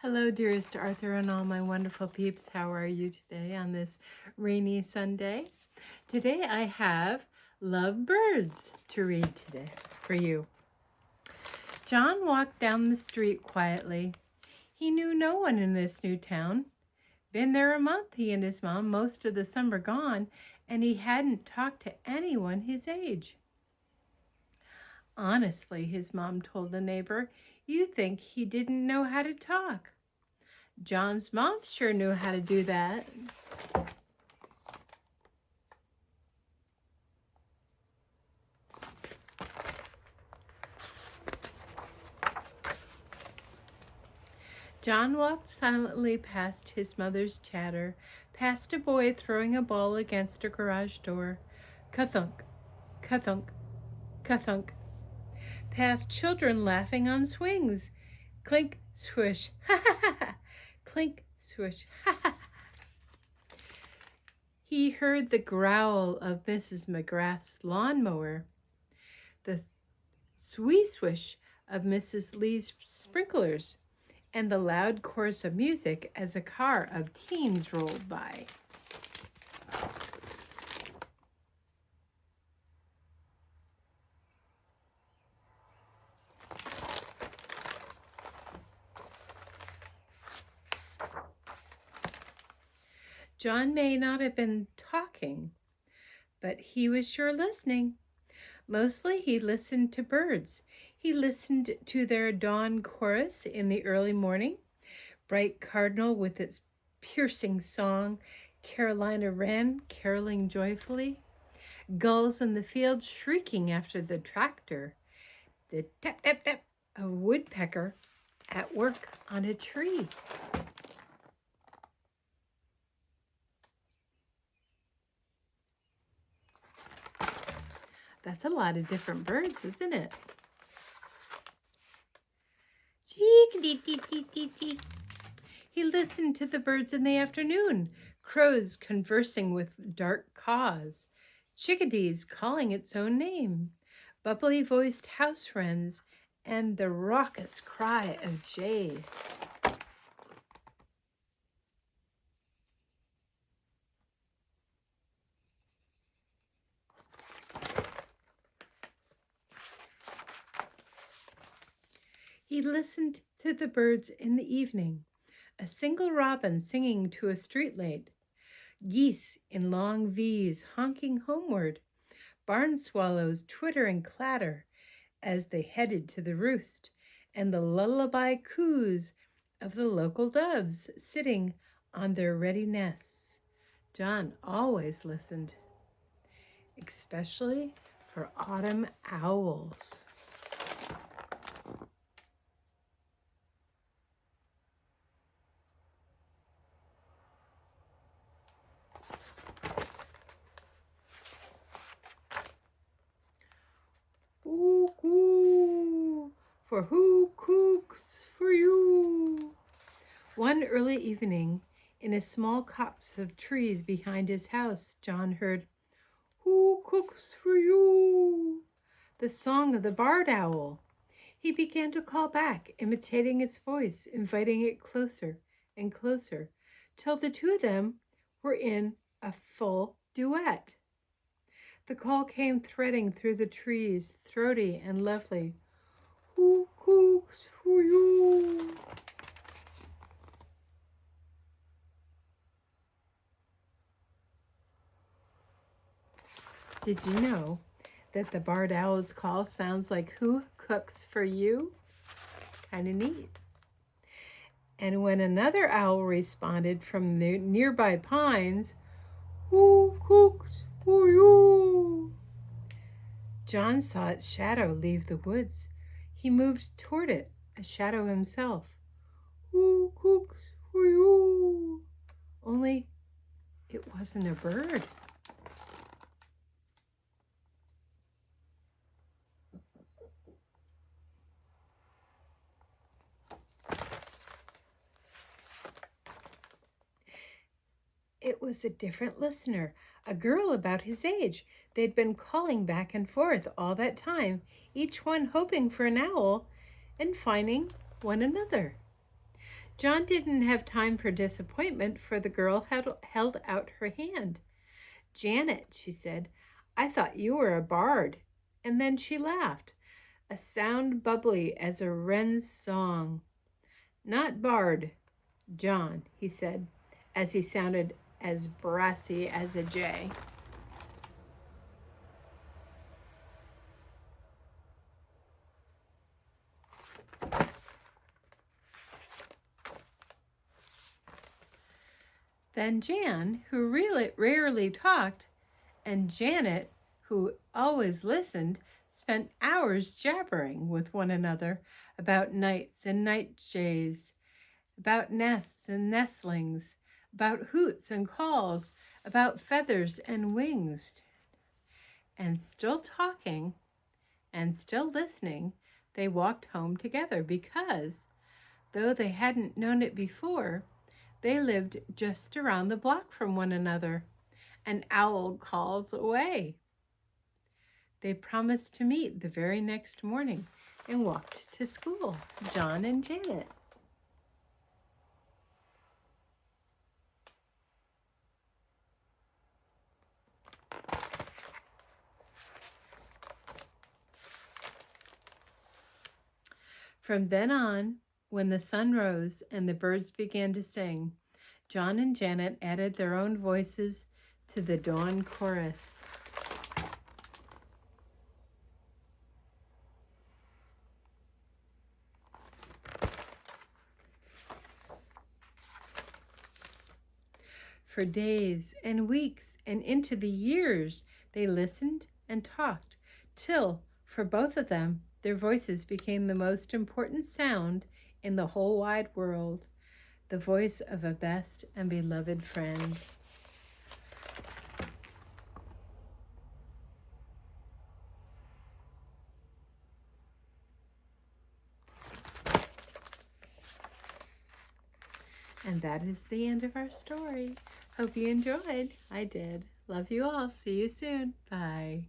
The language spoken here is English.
Hello, dearest Arthur and all my wonderful peeps. How are you today on this rainy Sunday? Today I have Love Birds to read today for you. John walked down the street quietly. He knew no one in this new town. Been there a month, he and his mom, most of the summer gone, and he hadn't talked to anyone his age. Honestly, his mom told the neighbor, you think he didn't know how to talk. John's mom sure knew how to do that. John walked silently past his mother's chatter, past a boy throwing a ball against a garage door. Ka-thunk, ka-thunk, ka-thunk. Past children laughing on swings. Clink, swish, ha ha ha ha. Clink, swish, ha ha. He heard the growl of Mrs. McGrath's lawnmower, the swish of Mrs. Lee's sprinklers, and the loud chorus of music as a car of teens rolled by. John may not have been talking, but he was sure listening. Mostly he listened to birds. He listened to their dawn chorus in the early morning, bright cardinal with its piercing song, Carolina wren caroling joyfully, gulls in the field shrieking after the tractor, the tap-tap-tap of a woodpecker at work on a tree. That's a lot of different birds, isn't it? Cheek-a-dee-dee-dee-dee-dee. He listened to the birds in the afternoon, crows conversing with dark caws, chickadees calling its own name, bubbly-voiced house wrens, and the raucous cry of jays. He listened to the birds in the evening, a single robin singing to a street light, geese in long V's honking homeward, barn swallows twitter and clatter as they headed to the roost, and the lullaby coos of the local doves sitting on their ready nests. John always listened, especially for autumn owls. Cuckoo, for who cooks for you? One early evening, in a small copse of trees behind his house, John heard, "Who cooks for you?" the song of the barred owl. He began to call back, imitating its voice, inviting it closer and closer, till the two of them were in a full duet. The call came threading through the trees, throaty and lovely. "Who cooks for you?" Did you know that the barred owl's call sounds like "Who cooks for you"? Kind of neat. And when another owl responded from the nearby pines, "Who cooks for you?" John saw its shadow leave the woods. He moved toward it, a shadow himself. "Who cooks for you?" Only it wasn't a bird. It was a different listener, a girl about his age. They'd been calling back and forth all that time, each one hoping for an owl and finding one another. John didn't have time for disappointment, for the girl held out her hand. "Janet," she said, "I thought you were a bard." And then she laughed, a sound bubbly as a wren's song. "Not bard, John," he said, as he sounded as brassy as a jay. Then Jan, who really rarely talked, and Janet, who always listened, spent hours jabbering with one another about nights and nightjays, about nests and nestlings, about hoots and calls, about feathers and wings. And still talking and still listening, they walked home together because, though they hadn't known it before, they lived just around the block from one another, an owl calls away. They promised to meet the very next morning and walked to school, John and Janet. From then on, when the sun rose and the birds began to sing, John and Janet added their own voices to the dawn chorus. For days and weeks and into the years, they listened and talked till, for both of them, their voices became the most important sound in the whole wide world, the voice of a best and beloved friend. And that is the end of our story. Hope you enjoyed. I did. Love you all. See you soon. Bye.